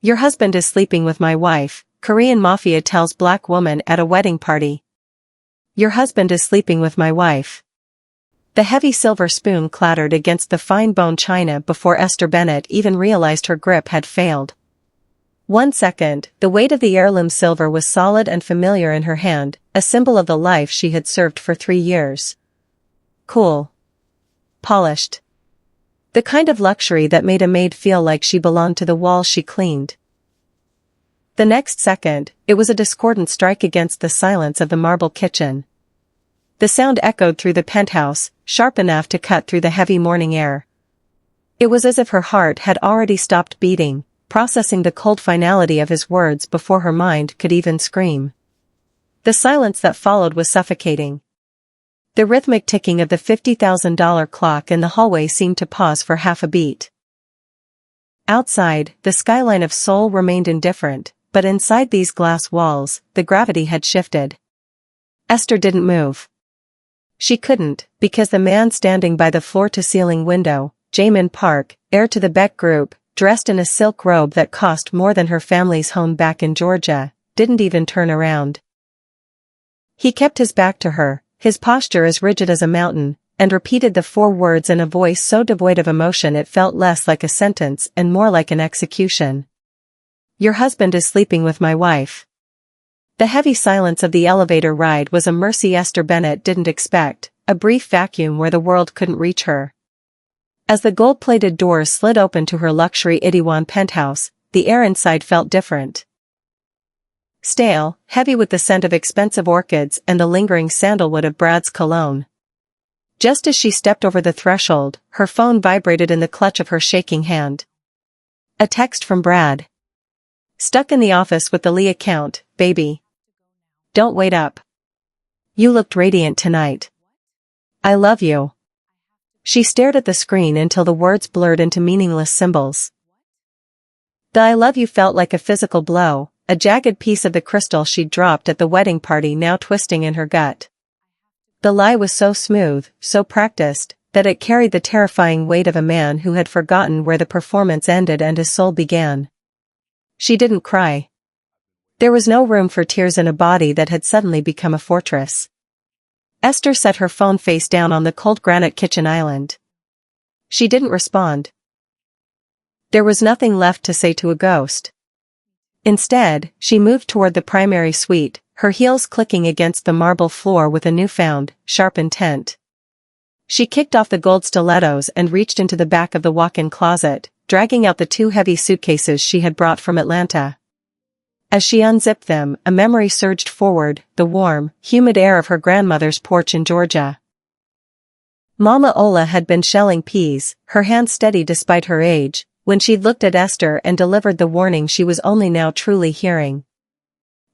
Your husband is sleeping with my wife, Korean Mafia tells black woman at a wedding party. Your husband is sleeping with my wife. The heavy silver spoon clattered against the fine bone china before Esther Bennett even realized her grip had failed. 1 second, the weight of the heirloom silver was solid and familiar in her hand, a symbol of the life she had served for 3 years. Cool. Polished. The kind of luxury that made a maid feel like she belonged to the walls she cleaned. The next second, it was a discordant strike against the silence of the marble kitchen. The sound echoed through the penthouse, sharp enough to cut through the heavy morning air. It was as if her heart had already stopped beating, processing the cold finality of his words before her mind could even scream. The silence that followed was suffocating. The rhythmic ticking of the $50,000 clock in the hallway seemed to pause for half a beat. Outside, the skyline of Seoul remained indifferent, but inside these glass walls, the gravity had shifted. Esther didn't move. She couldn't, because the man standing by the floor-to-ceiling window, Jamin Park, heir to the Beck Group, dressed in a silk robe that cost more than her family's home back in Georgia, didn't even turn around. He kept his back to her, his posture as rigid as a mountain, and repeated the 4 words in a voice so devoid of emotion it felt less like a sentence and more like an execution. Your husband is sleeping with my wife. The heavy silence of the elevator ride was a mercy Esther Bennett didn't expect, a brief vacuum where the world couldn't reach her. As the gold-plated doors slid open to her luxury Itaewon penthouse, the air inside felt different. Stale, heavy with the scent of expensive orchids and the lingering sandalwood of Brad's cologne. Just as she stepped over the threshold, her phone vibrated in the clutch of her shaking hand. A text from Brad. Stuck in the office with the Lee account, baby. Don't wait up. You looked radiant tonight. I love you. She stared at the screen until the words blurred into meaningless symbols. The I love you felt like a physical blow, a jagged piece of the crystal she'd dropped at the wedding party now twisting in her gut. The lie was so smooth, so practiced, that it carried the terrifying weight of a man who had forgotten where the performance ended and his soul began. She didn't cry. There was no room for tears in a body that had suddenly become a fortress. Esther set her phone face down on the cold granite kitchen island. She didn't respond. There was nothing left to say to a ghost. Instead, she moved toward the primary suite, her heels clicking against the marble floor with a newfound, sharp intent. She kicked off the gold stilettos and reached into the back of the walk-in closet, dragging out the 2 heavy suitcases she had brought from Atlanta. As she unzipped them, a memory surged forward, the warm, humid air of her grandmother's porch in Georgia. Mama Ola had been shelling peas, her hand steady despite her age, when she'd looked at Esther and delivered the warning she was only now truly hearing.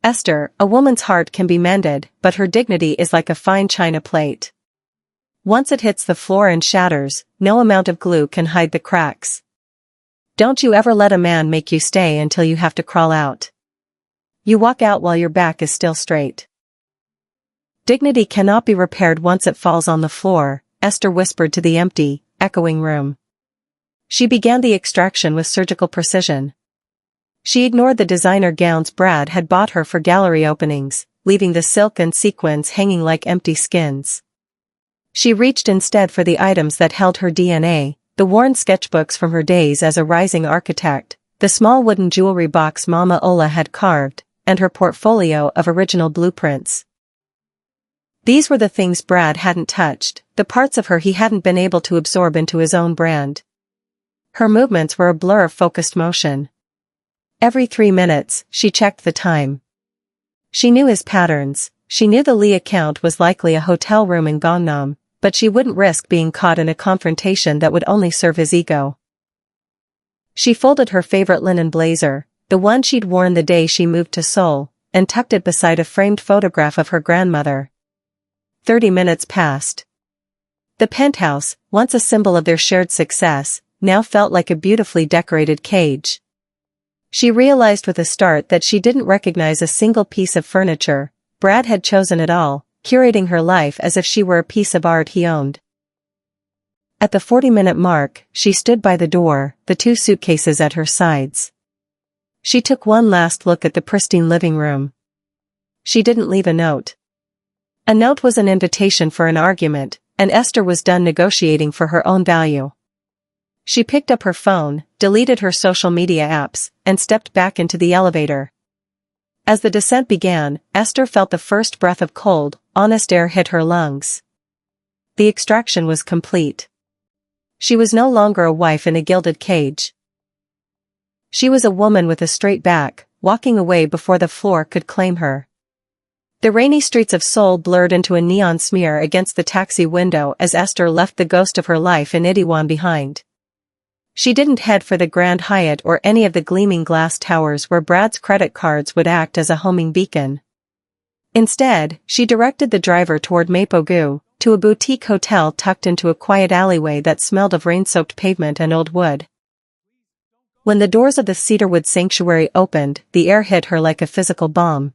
Esther, a woman's heart can be mended, but her dignity is like a fine china plate. Once it hits the floor and shatters, no amount of glue can hide the cracks. Don't you ever let a man make you stay until you have to crawl out. You walk out while your back is still straight. Dignity cannot be repaired once it falls on the floor, Esther whispered to the empty, echoing room. She began the extraction with surgical precision. She ignored the designer gowns Brad had bought her for gallery openings, leaving the silk and sequins hanging like empty skins. She reached instead for the items that held her DNA, the worn sketchbooks from her days as a rising architect, the small wooden jewelry box Mama Ola had carved, and her portfolio of original blueprints. These were the things Brad hadn't touched, the parts of her he hadn't been able to absorb into his own brand. Her movements were a blur of focused motion. Every 3 minutes, she checked the time. She knew his patterns, she knew the Lee account was likely a hotel room in Gangnam, but she wouldn't risk being caught in a confrontation that would only serve his ego. She folded her favorite linen blazer, the one she'd worn the day she moved to Seoul, and tucked it beside a framed photograph of her grandmother. 30 minutes passed. The penthouse, once a symbol of their shared success, now felt like a beautifully decorated cage. She realized with a start that she didn't recognize a single piece of furniture. Brad had chosen it all, curating her life as if she were a piece of art he owned. At the 40-minute mark, she stood by the door, the 2 suitcases at her sides. She took one last look at the pristine living room. She didn't leave a note. A note was an invitation for an argument, and Esther was done negotiating for her own value. She picked up her phone, deleted her social media apps, and stepped back into the elevator. As the descent began, Esther felt the first breath of cold, honest air hit her lungs. The extraction was complete. She was no longer a wife in a gilded cage. She was a woman with a straight back, walking away before the floor could claim her. The rainy streets of Seoul blurred into a neon smear against the taxi window as Esther left the ghost of her life in Itaewon behind. She didn't head for the Grand Hyatt or any of the gleaming glass towers where Brad's credit cards would act as a homing beacon. Instead, she directed the driver toward Mapogu, to a boutique hotel tucked into a quiet alleyway that smelled of rain-soaked pavement and old wood. When the doors of the cedarwood sanctuary opened, the air hit her like a physical bomb.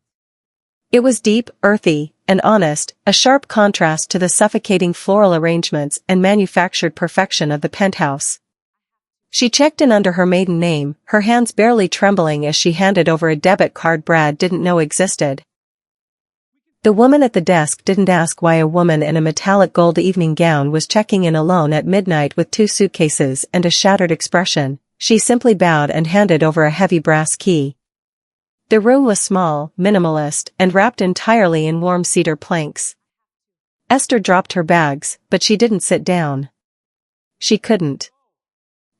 It was deep, earthy, and honest, a sharp contrast to the suffocating floral arrangements and manufactured perfection of the penthouse. She checked in under her maiden name, her hands barely trembling as she handed over a debit card Brad didn't know existed. The woman at the desk didn't ask why a woman in a metallic gold evening gown was checking in alone at midnight with 2 suitcases and a shattered expression. She simply bowed and handed over a heavy brass key. The room was small, minimalist, and wrapped entirely in warm cedar planks. Esther dropped her bags, but she didn't sit down. She couldn't.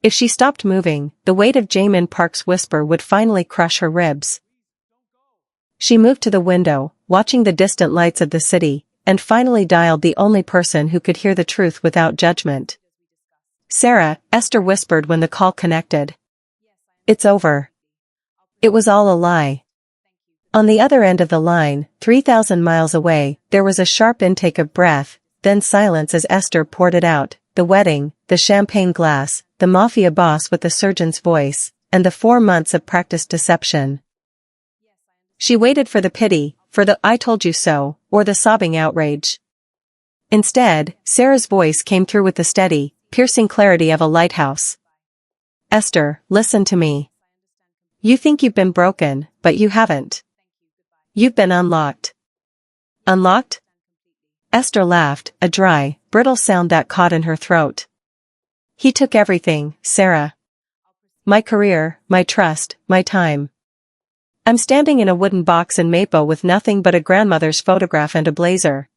If she stopped moving, the weight of Jaemin Park's whisper would finally crush her ribs. She moved to the window, watching the distant lights of the city, and finally dialed the only person who could hear the truth without judgment. "Sarah," Esther whispered when the call connected. "It's over." It was all a lie. On the other end of the line, 3,000 miles away, there was a sharp intake of breath, then silence as Esther poured it out: the wedding, the champagne glass, the Mafia boss with the surgeon's voice, and the 4 months of practiced deception. She waited for the pity, for the "I told you so," or the sobbing outrage. Instead, Sarah's voice came through with the steady, piercing clarity of a lighthouse. "Esther, listen to me. You think you've been broken, but you haven't. You've been unlocked." "Unlocked?" Esther laughed, a dry, brittle sound that caught in her throat. "He took everything, Sarah. My career, my trust, my time. I'm standing in a wooden box in Mapo with nothing but a grandmother's photograph and a blazer."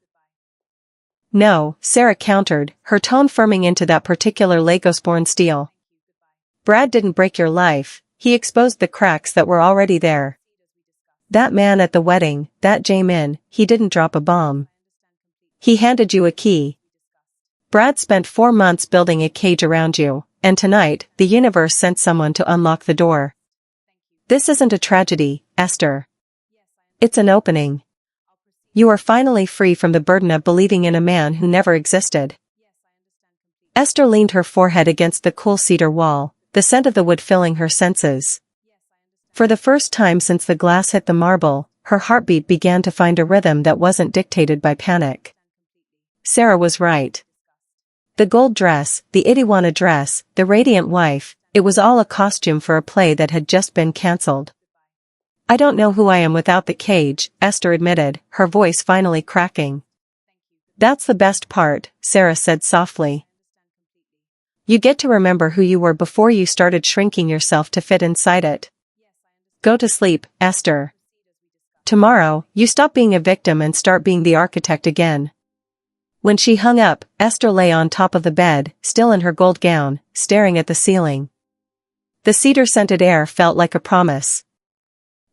"No," Sarah countered, her tone firming into that particular Lagos-born steel. "Brad didn't break your life, he exposed the cracks that were already there. That man at the wedding, that Jaemin, he didn't drop a bomb. He handed you a key. Brad spent 4 months building a cage around you, and tonight, the universe sent someone to unlock the door. This isn't a tragedy, Esther. It's an opening. You are finally free from the burden of believing in a man who never existed." Esther leaned her forehead against the cool cedar wall, the scent of the wood filling her senses. For the first time since the glass hit the marble, her heartbeat began to find a rhythm that wasn't dictated by panic. Sarah was right. The gold dress, the Itaewon dress, the radiant wife, it was all a costume for a play that had just been cancelled. "I don't know who I am without the cage," Esther admitted, her voice finally cracking. "That's the best part," Sarah said softly. "You get to remember who you were before you started shrinking yourself to fit inside it. Go to sleep, Esther. Tomorrow, you stop being a victim and start being the architect again." When she hung up, Esther lay on top of the bed, still in her gold gown, staring at the ceiling. The cedar-scented air felt like a promise.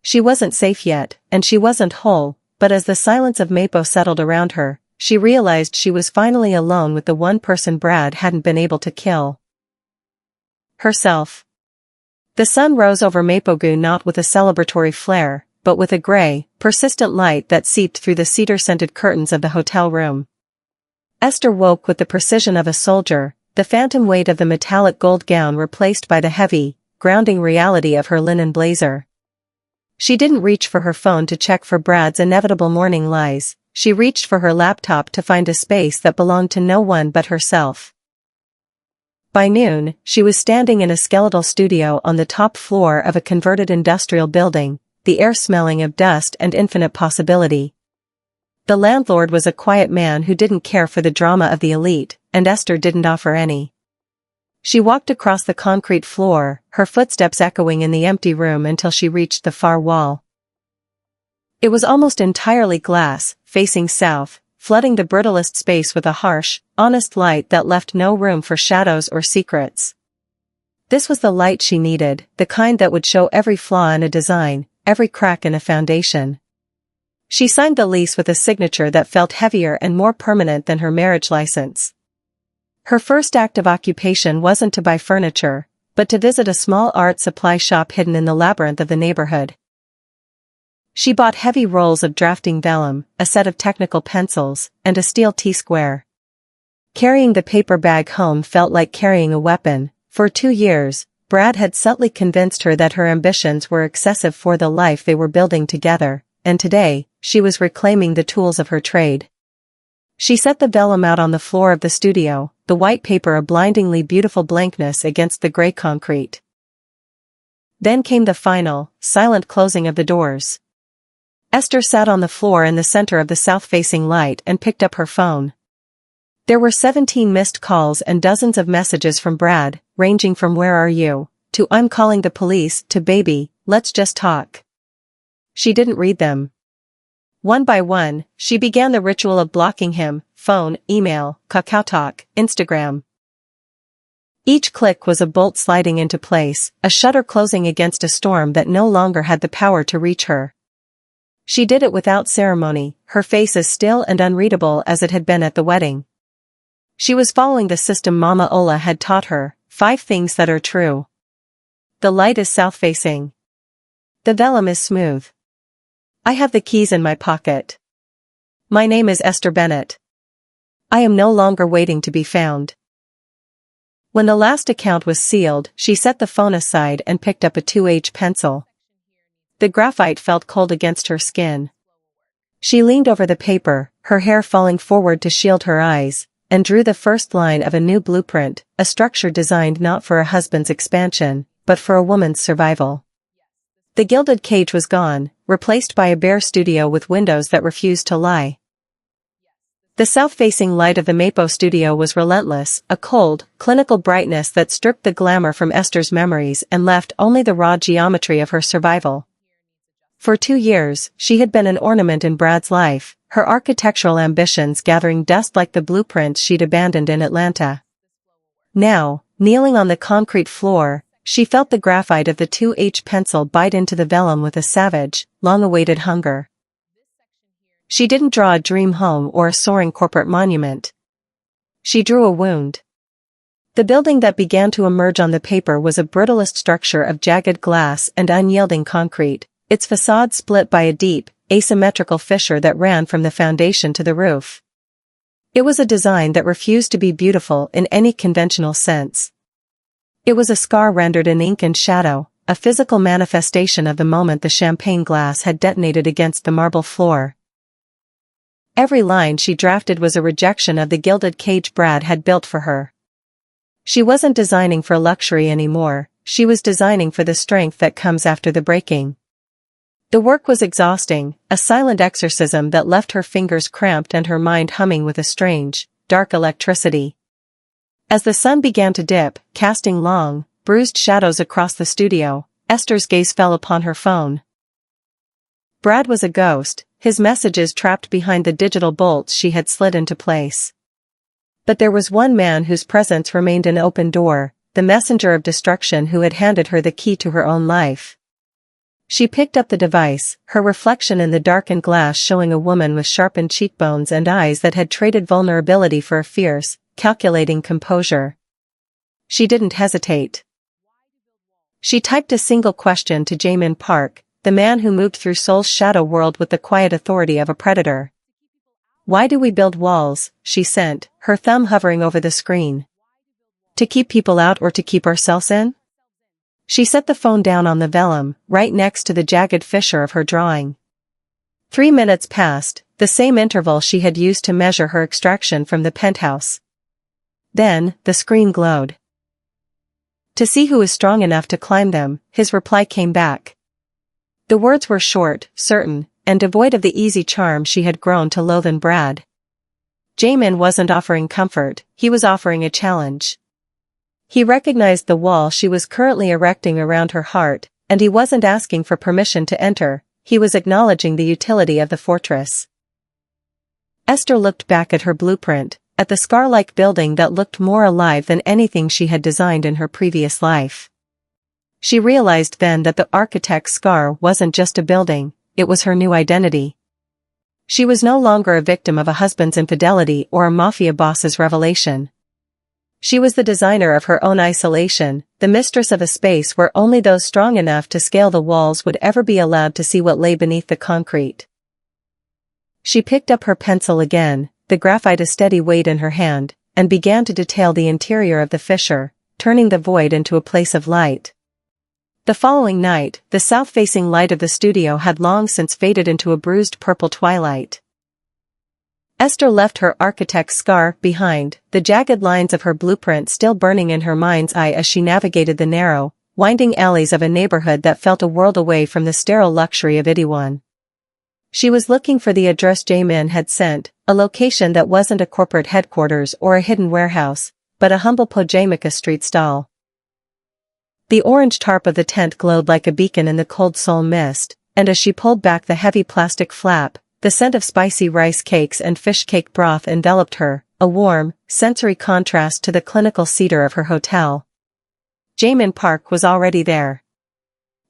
She wasn't safe yet, and she wasn't whole, but as the silence of Mapo settled around her, she realized she was finally alone with the one person Brad hadn't been able to kill. Herself. The sun rose over Mapogu not with a celebratory flare, but with a gray, persistent light that seeped through the cedar-scented curtains of the hotel room. Esther woke with the precision of a soldier, the phantom weight of the metallic gold gown replaced by the heavy, grounding reality of her linen blazer. She didn't reach for her phone to check for Brad's inevitable morning lies, she reached for her laptop to find a space that belonged to no one but herself. By noon, she was standing in a skeletal studio on the top floor of a converted industrial building, the air smelling of dust and infinite possibility. The landlord was a quiet man who didn't care for the drama of the elite, and Esther didn't offer any. She walked across the concrete floor, her footsteps echoing in the empty room until she reached the far wall. It was almost entirely glass, facing south, flooding the brittlest space with a harsh, honest light that left no room for shadows or secrets. This was the light she needed, the kind that would show every flaw in a design, every crack in a foundation. She signed the lease with a signature that felt heavier and more permanent than her marriage license. Her first act of occupation wasn't to buy furniture, but to visit a small art supply shop hidden in the labyrinth of the neighborhood. She bought heavy rolls of drafting vellum, a set of technical pencils, and a steel T-square. Carrying the paper bag home felt like carrying a weapon. For 2 years, Brad had subtly convinced her that her ambitions were excessive for the life they were building together, and today, she was reclaiming the tools of her trade. She set the vellum out on the floor of the studio, the white paper a blindingly beautiful blankness against the gray concrete. Then came the final, silent closing of the doors. Esther sat on the floor in the center of the south-facing light and picked up her phone. There were 17 missed calls and dozens of messages from Brad, ranging from "Where are you?" to "I'm calling the police" to "Baby, let's just talk." She didn't read them. One by one, she began the ritual of blocking him: phone, email, KakaoTalk, Instagram. Each click was a bolt sliding into place, a shutter closing against a storm that no longer had the power to reach her. She did it without ceremony, her face as still and unreadable as it had been at the wedding. She was following the system Mama Ola had taught her: 5 things that are true. The light is south-facing. The vellum is smooth. I have the keys in my pocket. My name is Esther Bennett. I am no longer waiting to be found. When the last account was sealed, she set the phone aside and picked up a 2H pencil. The graphite felt cold against her skin. She leaned over the paper, her hair falling forward to shield her eyes, and drew the first line of a new blueprint, a structure designed not for a husband's expansion, but for a woman's survival. The gilded cage was gone, replaced by a bare studio with windows that refused to lie. The south-facing light of the Mapo studio was relentless, a cold, clinical brightness that stripped the glamour from Esther's memories and left only the raw geometry of her survival. For 2 years, she had been an ornament in Brad's life, her architectural ambitions gathering dust like the blueprints she'd abandoned in Atlanta. Now, kneeling on the concrete floor, she felt the graphite of the 2H pencil bite into the vellum with a savage, long-awaited hunger. She didn't draw a dream home or a soaring corporate monument. She drew a wound. The building that began to emerge on the paper was a brittlest structure of jagged glass and unyielding concrete, its facade split by a deep, asymmetrical fissure that ran from the foundation to the roof. It was a design that refused to be beautiful in any conventional sense. It was a scar rendered in ink and shadow, a physical manifestation of the moment the champagne glass had detonated against the marble floor. Every line she drafted was a rejection of the gilded cage Brad had built for her. She wasn't designing for luxury anymore, she was designing for the strength that comes after the breaking. The work was exhausting, a silent exorcism that left her fingers cramped and her mind humming with a strange, dark electricity. As the sun began to dip, casting long, bruised shadows across the studio, Esther's gaze fell upon her phone. Brad was a ghost, his messages trapped behind the digital bolts she had slid into place. But there was one man whose presence remained an open door, the messenger of destruction who had handed her the key to her own life. She picked up the device, her reflection in the darkened glass showing a woman with sharpened cheekbones and eyes that had traded vulnerability for a fierce, calculating composure. She didn't hesitate. She typed a single question to Jamin Park, the man who moved through Seoul's shadow world with the quiet authority of a predator. "Why do we build walls?" she sent, her thumb hovering over the screen. "To keep people out or to keep ourselves in?" She set the phone down on the vellum, right next to the jagged fissure of her drawing. 3 minutes passed, the same interval she had used to measure her extraction from the penthouse. Then, the screen glowed. To see who is strong enough to climb them, his reply came back. The words were short, certain, and devoid of the easy charm she had grown to loathe in Brad. Jamin wasn't offering comfort, he was offering a challenge. He recognized the wall she was currently erecting around her heart, and he wasn't asking for permission to enter, he was acknowledging the utility of the fortress. Esther looked back at her blueprint, at the scar-like building that looked more alive than anything she had designed in her previous life. She realized then that the architect's scar wasn't just a building, it was her new identity. She was no longer a victim of a husband's infidelity or a mafia boss's revelation. She was the designer of her own isolation, the mistress of a space where only those strong enough to scale the walls would ever be allowed to see what lay beneath the concrete. She picked up her pencil again, the graphite a steady weight in her hand, and began to detail the interior of the fissure, turning the void into a place of light. The following night, the south-facing light of the studio had long since faded into a bruised purple twilight. Esther left her architect's scar behind, the jagged lines of her blueprint still burning in her mind's eye as she navigated the narrow, winding alleys of a neighborhood that felt a world away from the sterile luxury of Itaewon. She was looking for the address Jamin had sent, a location that wasn't a corporate headquarters or a hidden warehouse, but a humble Pojamika street stall. The orange tarp of the tent glowed like a beacon in the cold soul mist, and as she pulled back the heavy plastic flap, the scent of spicy rice cakes and fish cake broth enveloped her, a warm, sensory contrast to the clinical cedar of her hotel. Jamin Park was already there.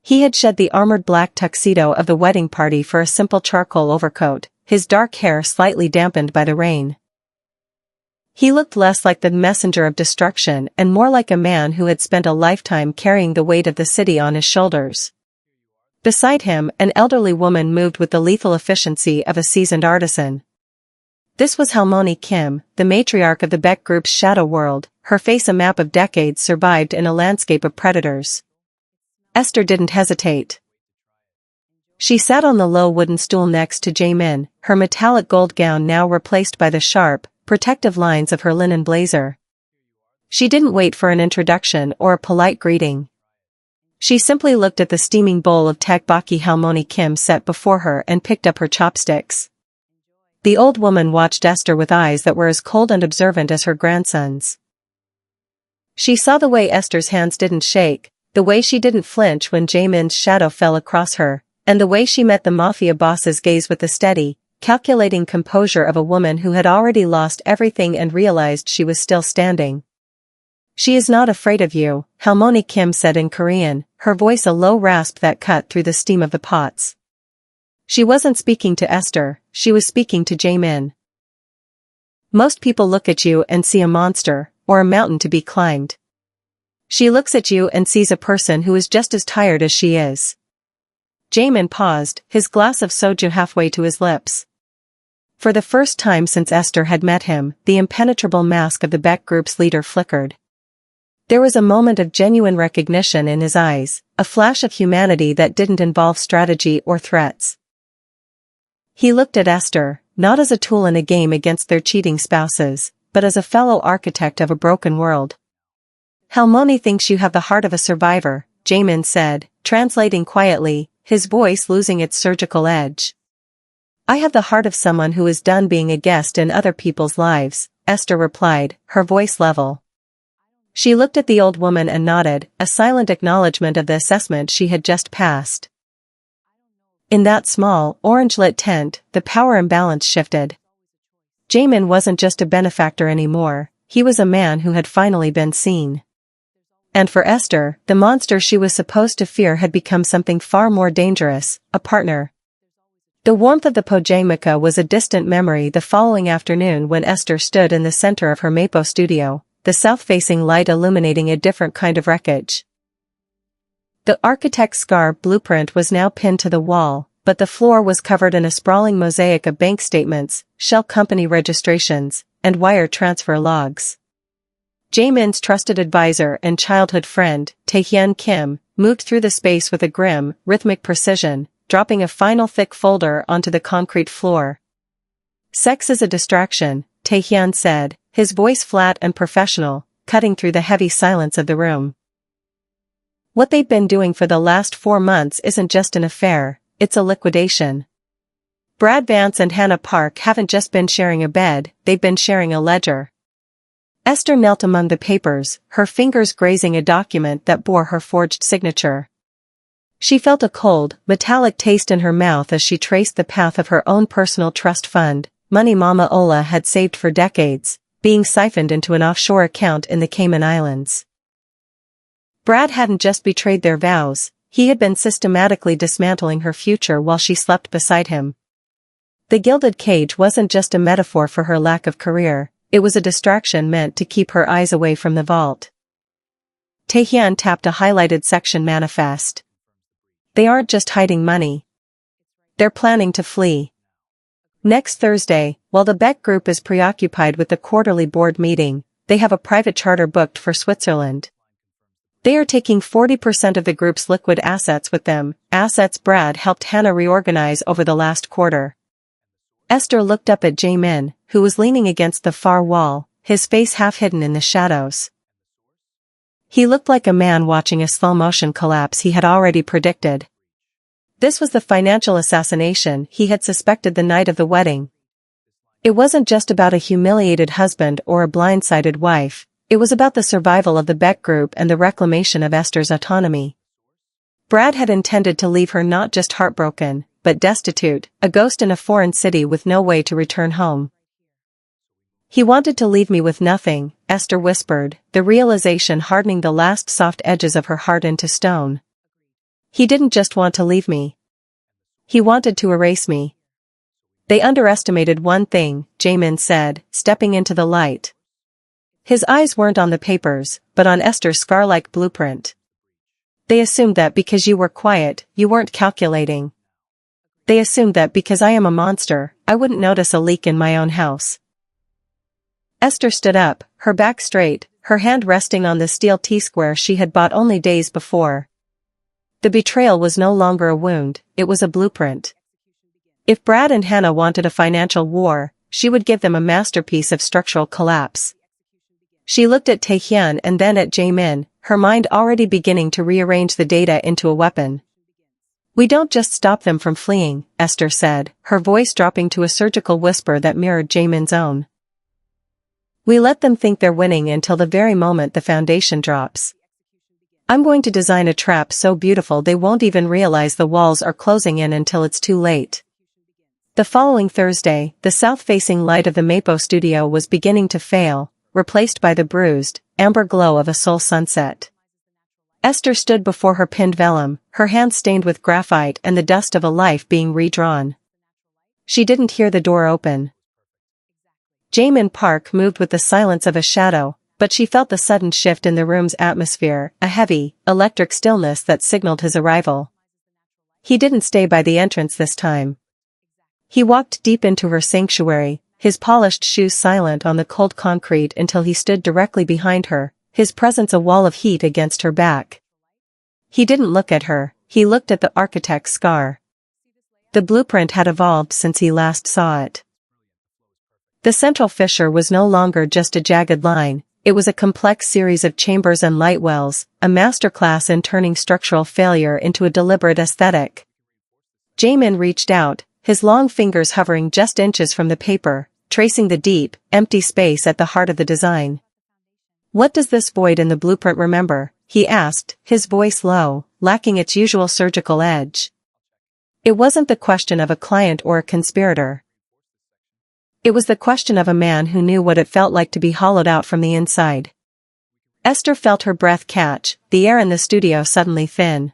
He had shed the armored black tuxedo of the wedding party for a simple charcoal overcoat, his dark hair slightly dampened by the rain. He looked less like the messenger of destruction and more like a man who had spent a lifetime carrying the weight of the city on his shoulders. Beside him, an elderly woman moved with the lethal efficiency of a seasoned artisan. This was Halmoni Kim, the matriarch of the Beck Group's shadow world, her face a map of decades survived in a landscape of predators. Esther didn't hesitate. She sat on the low wooden stool next to Jamin, her metallic gold gown now replaced by the sharp, protective lines of her linen blazer. She didn't wait for an introduction or a polite greeting. She simply looked at the steaming bowl of tteokbokki Halmoni Kim set before her and picked up her chopsticks. The old woman watched Esther with eyes that were as cold and observant as her grandson's. She saw the way Esther's hands didn't shake, the way she didn't flinch when Jamin's shadow fell across her, and the way she met the mafia boss's gaze with the steady, calculating composure of a woman who had already lost everything and realized she was still standing. "She is not afraid of you," Halmoni Kim said in Korean, her voice a low rasp that cut through the steam of the pots. She wasn't speaking to Esther, she was speaking to Jamin. "Most people look at you and see a monster, or a mountain to be climbed. She looks at you and sees a person who is just as tired as she is." Jamin paused, his glass of soju halfway to his lips. For the first time since Esther had met him, the impenetrable mask of the Beck Group's leader flickered. There was a moment of genuine recognition in his eyes, a flash of humanity that didn't involve strategy or threats. He looked at Esther, not as a tool in a game against their cheating spouses, but as a fellow architect of a broken world. "Halmoni thinks you have the heart of a survivor," Jamin said, translating quietly, his voice losing its surgical edge. "I have the heart of someone who is done being a guest in other people's lives," Esther replied, her voice level. She looked at the old woman and nodded, a silent acknowledgement of the assessment she had just passed. In that small, orange-lit tent, the power imbalance shifted. Jamin wasn't just a benefactor anymore, he was a man who had finally been seen. And for Esther, the monster she was supposed to fear had become something far more dangerous, a partner. The warmth of the Pojamika was a distant memory the following afternoon when Esther stood in the center of her Mapo studio, the south-facing light illuminating a different kind of wreckage. The architect's scar blueprint was now pinned to the wall, but the floor was covered in a sprawling mosaic of bank statements, shell company registrations, and wire transfer logs. Jamin's trusted advisor and childhood friend, Taehyun Kim, moved through the space with a grim, rhythmic precision, dropping a final thick folder onto the concrete floor. "Sex is a distraction," Taehyun said, his voice flat and professional, cutting through the heavy silence of the room. What they've been doing for the last 4 months isn't just an affair, it's a liquidation. Brad Vance and Hannah Park haven't just been sharing a bed, they've been sharing a ledger. Esther knelt among the papers, her fingers grazing a document that bore her forged signature. She felt a cold, metallic taste in her mouth as she traced the path of her own personal trust fund, money Mama Ola had saved for decades, being siphoned into an offshore account in the Cayman Islands. Brad hadn't just betrayed their vows, he had been systematically dismantling her future while she slept beside him. The gilded cage wasn't just a metaphor for her lack of career, it was a distraction meant to keep her eyes away from the vault. Taehyun tapped a highlighted section manifest. They aren't just hiding money. They're planning to flee. Next Thursday, while the Beck Group is preoccupied with the quarterly board meeting, they have a private charter booked for Switzerland. They are taking 40% of the group's liquid assets with them, assets Brad helped Hannah reorganize over the last quarter. Esther looked up at Jae-min, who was leaning against the far wall, his face half hidden in the shadows. He looked like a man watching a slow-motion collapse he had already predicted. This was the financial assassination he had suspected the night of the wedding. It wasn't just about a humiliated husband or a blindsided wife, it was about the survival of the Beck Group and the reclamation of Esther's autonomy. Brad had intended to leave her not just heartbroken, but destitute, a ghost in a foreign city with no way to return home. He wanted to leave me with nothing, Esther whispered, the realization hardening the last soft edges of her heart into stone. He didn't just want to leave me. He wanted to erase me. They underestimated one thing, Jae-min said, stepping into the light. His eyes weren't on the papers, but on Esther's scar-like blueprint. They assumed that because you were quiet, you weren't calculating. They assumed that because I am a monster, I wouldn't notice a leak in my own house. Esther stood up, her back straight, her hand resting on the steel T-square she had bought only days before. The betrayal was no longer a wound, it was a blueprint. If Brad and Hannah wanted a financial war, she would give them a masterpiece of structural collapse. She looked at Taehyun and then at Jae-min, her mind already beginning to rearrange the data into a weapon. We don't just stop them from fleeing, Esther said, her voice dropping to a surgical whisper that mirrored Jae-min's own. We let them think they're winning until the very moment the foundation drops. I'm going to design a trap so beautiful they won't even realize the walls are closing in until it's too late. The following Thursday, the south-facing light of the Mapo studio was beginning to fail, replaced by the bruised, amber glow of a Seoul sunset. Esther stood before her pinned vellum, her hands stained with graphite and the dust of a life being redrawn. She didn't hear the door open. Jae-min Park moved with the silence of a shadow, but she felt the sudden shift in the room's atmosphere, a heavy, electric stillness that signaled his arrival. He didn't stay by the entrance this time. He walked deep into her sanctuary, his polished shoes silent on the cold concrete until he stood directly behind her, his presence a wall of heat against her back. He didn't look at her, he looked at the architect's scar. The blueprint had evolved since he last saw it. The central fissure was no longer just a jagged line, it was a complex series of chambers and light wells, a masterclass in turning structural failure into a deliberate aesthetic. Jae-min reached out, his long fingers hovering just inches from the paper, tracing the deep, empty space at the heart of the design. What does this void in the blueprint remember? He asked, his voice low, lacking its usual surgical edge. It wasn't the question of a client or a conspirator. It was the question of a man who knew what it felt like to be hollowed out from the inside. Esther felt her breath catch, the air in the studio suddenly thin.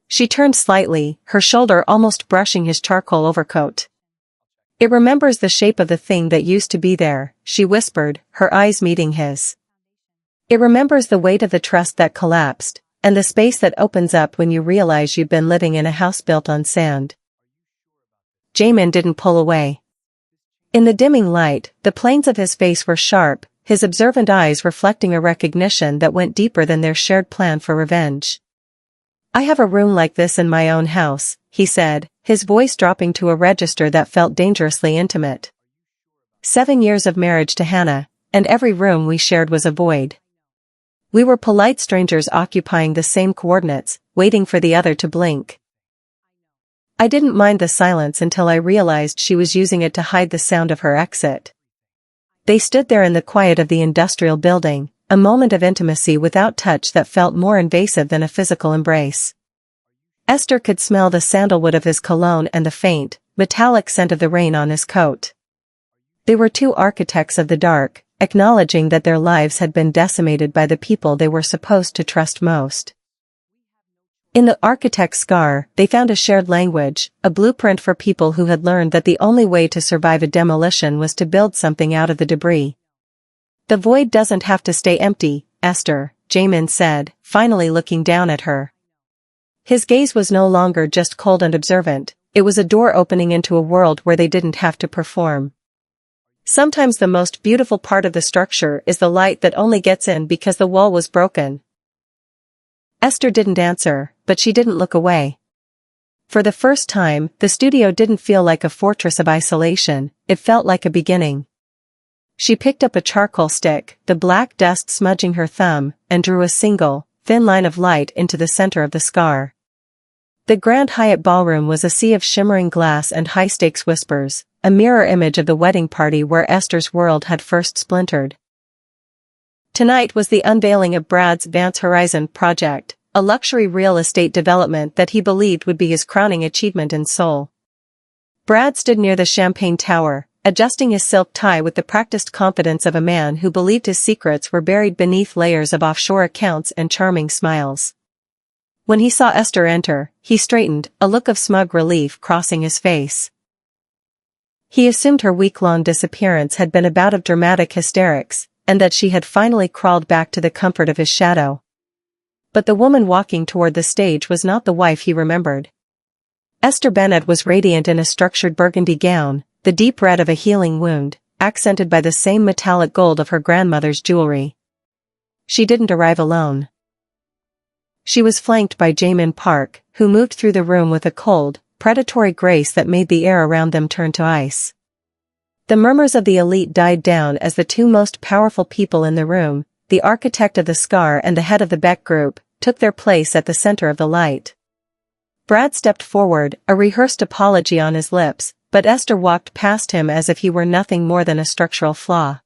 She turned slightly, her shoulder almost brushing his charcoal overcoat. It remembers the shape of the thing that used to be there, she whispered, her eyes meeting his. It remembers the weight of the trust that collapsed, and the space that opens up when you realize you've been living in a house built on sand. Jae-min didn't pull away. In the dimming light, the planes of his face were sharp, his observant eyes reflecting a recognition that went deeper than their shared plan for revenge. I have a room like this in my own house, he said, his voice dropping to a register that felt dangerously intimate. 7 years of marriage to Hannah, and every room we shared was a void. We were polite strangers occupying the same coordinates, waiting for the other to blink. I didn't mind the silence until I realized she was using it to hide the sound of her exit. They stood there in the quiet of the industrial building, a moment of intimacy without touch that felt more invasive than a physical embrace. Esther could smell the sandalwood of his cologne and the faint, metallic scent of the rain on his coat. They were two architects of the dark, acknowledging that their lives had been decimated by the people they were supposed to trust most. In the architect's scar, they found a shared language, a blueprint for people who had learned that the only way to survive a demolition was to build something out of the debris. The void doesn't have to stay empty, Esther, Jamin said, finally looking down at her. His gaze was no longer just cold and observant, it was a door opening into a world where they didn't have to perform. Sometimes the most beautiful part of the structure is the light that only gets in because the wall was broken. Esther didn't answer, but she didn't look away. For the first time, the studio didn't feel like a fortress of isolation, it felt like a beginning. She picked up a charcoal stick, the black dust smudging her thumb, and drew a single, thin line of light into the center of the scar. The Grand Hyatt ballroom was a sea of shimmering glass and high-stakes whispers, a mirror image of the wedding party where Esther's world had first splintered. Tonight was the unveiling of Brad's Vance Horizon project, a luxury real estate development that he believed would be his crowning achievement in Seoul. Brad stood near the champagne tower, adjusting his silk tie with the practiced confidence of a man who believed his secrets were buried beneath layers of offshore accounts and charming smiles. When he saw Esther enter, he straightened, a look of smug relief crossing his face. He assumed her week-long disappearance had been a bout of dramatic hysterics, and that she had finally crawled back to the comfort of his shadow. But the woman walking toward the stage was not the wife he remembered. Esther Bennett was radiant in a structured burgundy gown, the deep red of a healing wound, accented by the same metallic gold of her grandmother's jewelry. She didn't arrive alone. She was flanked by Jamin Park, who moved through the room with a cold, predatory grace that made the air around them turn to ice. The murmurs of the elite died down as the two most powerful people in the room, the architect of the scar and the head of the Beck Group, took their place at the center of the light. Brad stepped forward, a rehearsed apology on his lips, but Esther walked past him as if he were nothing more than a structural flaw.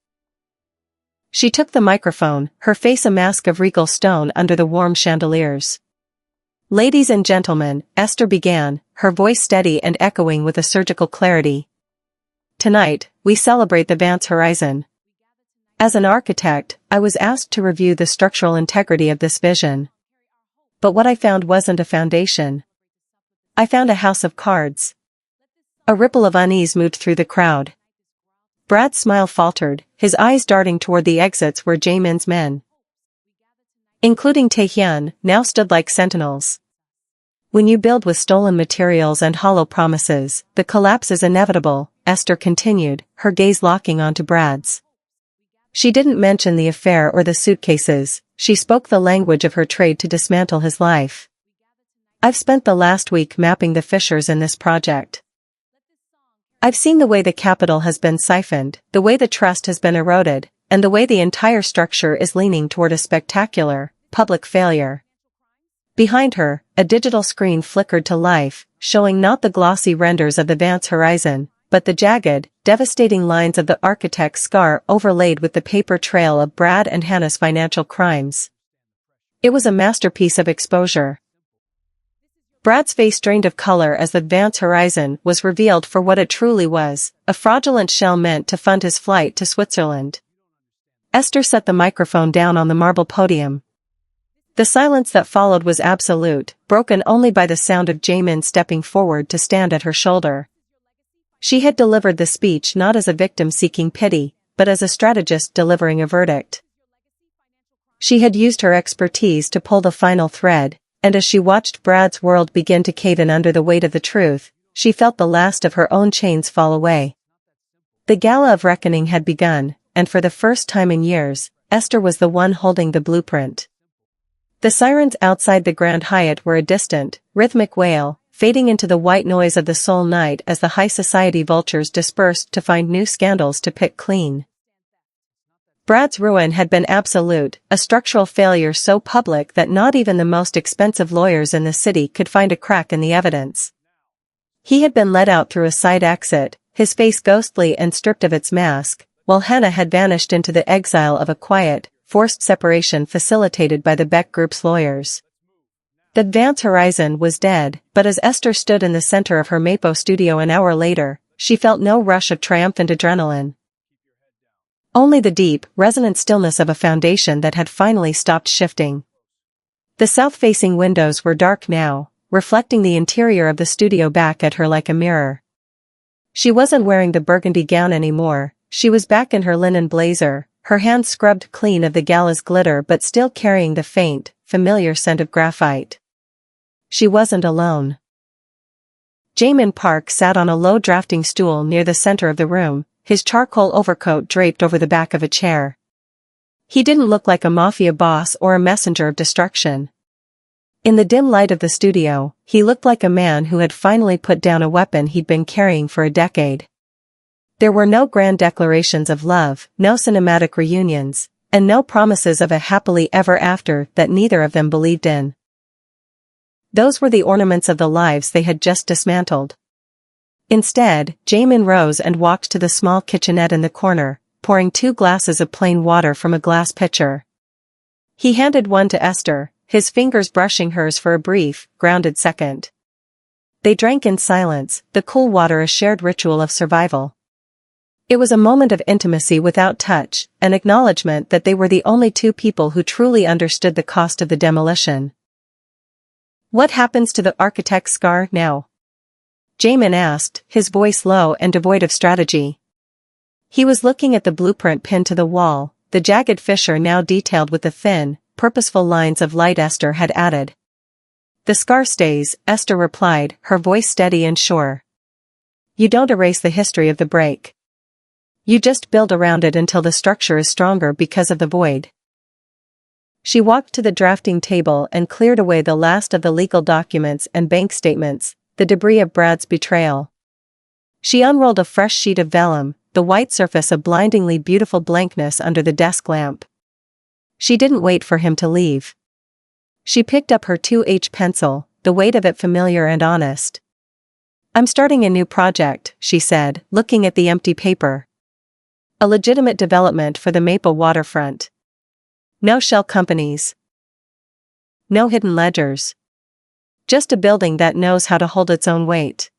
She took the microphone, her face a mask of regal stone under the warm chandeliers. "Ladies and gentlemen," Esther began, her voice steady and echoing with a surgical clarity. "Tonight, we celebrate the Vance Horizon. As an architect, I was asked to review the structural integrity of this vision. But what I found wasn't a foundation. I found a house of cards." A ripple of unease moved through the crowd. Brad's smile faltered, his eyes darting toward the exits where Jamin's men, including Taehyun, now stood like sentinels. "When you build with stolen materials and hollow promises, the collapse is inevitable," Esther continued, her gaze locking onto Brad's. She didn't mention the affair or the suitcases, she spoke the language of her trade to dismantle his life. "I've spent the last week mapping the fissures in this project. I've seen the way the capital has been siphoned, the way the trust has been eroded, and the way the entire structure is leaning toward a spectacular, public failure." Behind her, a digital screen flickered to life, showing not the glossy renders of the Vance Horizon, but the jagged, devastating lines of the architect's scar overlaid with the paper trail of Brad and Hannah's financial crimes. It was a masterpiece of exposure. Brad's face drained of color as the Vance Horizon was revealed for what it truly was, a fraudulent shell meant to fund his flight to Switzerland. Esther set the microphone down on the marble podium. The silence that followed was absolute, broken only by the sound of Jamin stepping forward to stand at her shoulder. She had delivered the speech not as a victim seeking pity, but as a strategist delivering a verdict. She had used her expertise to pull the final thread, and as she watched Brad's world begin to cave in under the weight of the truth, she felt the last of her own chains fall away. The gala of reckoning had begun, and for the first time in years, Esther was the one holding the blueprint. The sirens outside the Grand Hyatt were a distant, rhythmic wail, fading into the white noise of the Seoul night as the high society vultures dispersed to find new scandals to pick clean. Brad's ruin had been absolute, a structural failure so public that not even the most expensive lawyers in the city could find a crack in the evidence. He had been let out through a side exit, his face ghostly and stripped of its mask, while Hannah had vanished into the exile of a quiet, forced separation facilitated by the Beck Group's lawyers. The Advance Horizon was dead, but as Esther stood in the center of her Mapo studio an hour later, she felt no rush of triumphant adrenaline. Only the deep, resonant stillness of a foundation that had finally stopped shifting. The south-facing windows were dark now, reflecting the interior of the studio back at her like a mirror. She wasn't wearing the burgundy gown anymore, she was back in her linen blazer, her hands scrubbed clean of the gala's glitter but still carrying the faint, familiar scent of graphite. She wasn't alone. Jamin Park sat on a low drafting stool near the center of the room, his charcoal overcoat draped over the back of a chair. He didn't look like a mafia boss or a messenger of destruction. In the dim light of the studio, he looked like a man who had finally put down a weapon he'd been carrying for a decade. There were no grand declarations of love, no cinematic reunions, and no promises of a happily ever after that neither of them believed in. Those were the ornaments of the lives they had just dismantled. Instead, Jamin rose and walked to the small kitchenette in the corner, pouring 2 glasses of plain water from a glass pitcher. He handed one to Esther, his fingers brushing hers for a brief, grounded second. They drank in silence, the cool water a shared ritual of survival. It was a moment of intimacy without touch, an acknowledgement that they were the only 2 people who truly understood the cost of the demolition. "What happens to the architect's scar now?" Jamin asked, his voice low and devoid of strategy. He was looking at the blueprint pinned to the wall, the jagged fissure now detailed with the thin, purposeful lines of light Esther had added. "The scar stays," Esther replied, her voice steady and sure. "You don't erase the history of the break. You just build around it until the structure is stronger because of the void." She walked to the drafting table and cleared away the last of the legal documents and bank statements, the debris of Brad's betrayal. She unrolled a fresh sheet of vellum, the white surface a blindingly beautiful blankness under the desk lamp. She didn't wait for him to leave. She picked up her 2H pencil, the weight of it familiar and honest. "I'm starting a new project," she said, looking at the empty paper. "A legitimate development for the Maple waterfront. No shell companies. No hidden ledgers. Just a building that knows how to hold its own weight."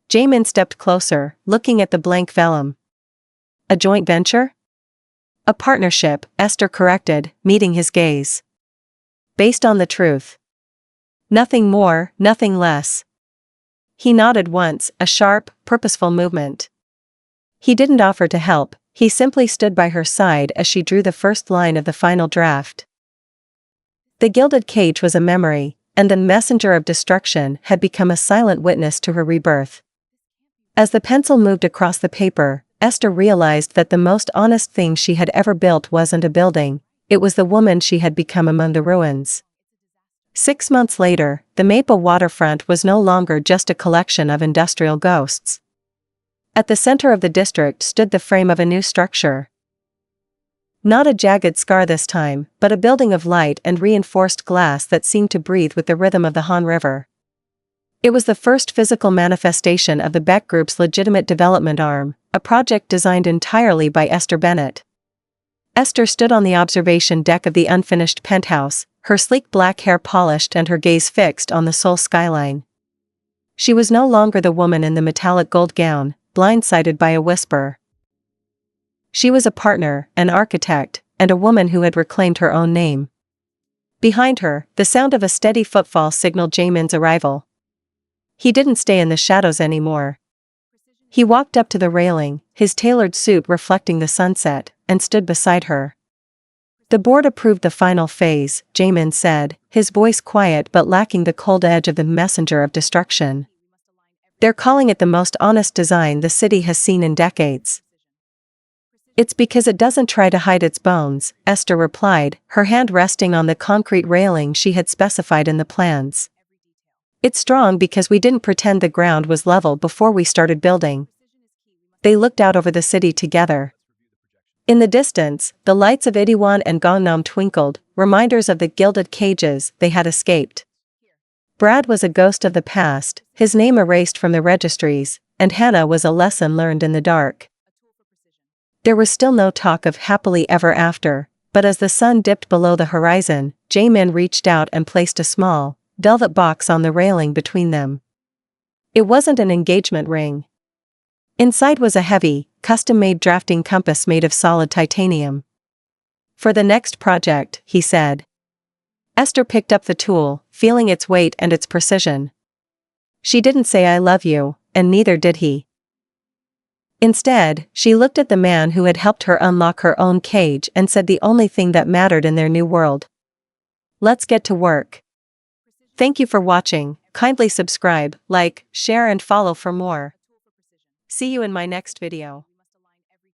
Jamin stepped closer, looking at the blank vellum. "A joint venture?" "A partnership," Esther corrected, meeting his gaze. "Based on the truth. Nothing more, nothing less." He nodded once, a sharp, purposeful movement. He didn't offer to help, he simply stood by her side as she drew the first line of the final draft. The gilded cage was a memory, and the messenger of destruction had become a silent witness to her rebirth. As the pencil moved across the paper, Esther realized that the most honest thing she had ever built wasn't a building, it was the woman she had become among the ruins. 6 months later, the Maple waterfront was no longer just a collection of industrial ghosts. At the center of the district stood the frame of a new structure. Not a jagged scar this time, but a building of light and reinforced glass that seemed to breathe with the rhythm of the Han River. It was the first physical manifestation of the Beck Group's legitimate development arm, a project designed entirely by Esther Bennett. Esther stood on the observation deck of the unfinished penthouse, her sleek black hair polished and her gaze fixed on the Seoul skyline. She was no longer the woman in the metallic gold gown, blindsided by a whisper. She was a partner, an architect, and a woman who had reclaimed her own name. Behind her, the sound of a steady footfall signaled Jamin's arrival. He didn't stay in the shadows anymore. He walked up to the railing, his tailored suit reflecting the sunset, and stood beside her. "The board approved the final phase," Jamin said, his voice quiet but lacking the cold edge of the messenger of destruction. "They're calling it the most honest design the city has seen in decades." "It's because it doesn't try to hide its bones," Esther replied, her hand resting on the concrete railing she had specified in the plans. "It's strong because we didn't pretend the ground was level before we started building." They looked out over the city together. In the distance, the lights of Itaewon and Gangnam twinkled, reminders of the gilded cages they had escaped. Brad was a ghost of the past, his name erased from the registries, and Hannah was a lesson learned in the dark. There was still no talk of happily ever after, but as the sun dipped below the horizon, Jaemin reached out and placed a small, velvet box on the railing between them. It wasn't an engagement ring. Inside was a heavy, custom-made drafting compass made of solid titanium. For the next project, he said. Esther picked up the tool, feeling its weight and its precision. She didn't say I love you, and neither did he. Instead, she looked at the man who had helped her unlock her own cage and said the only thing that mattered in their new world. Let's get to work. Thank you for watching. Kindly subscribe, like, share and follow for more. See you in my next video.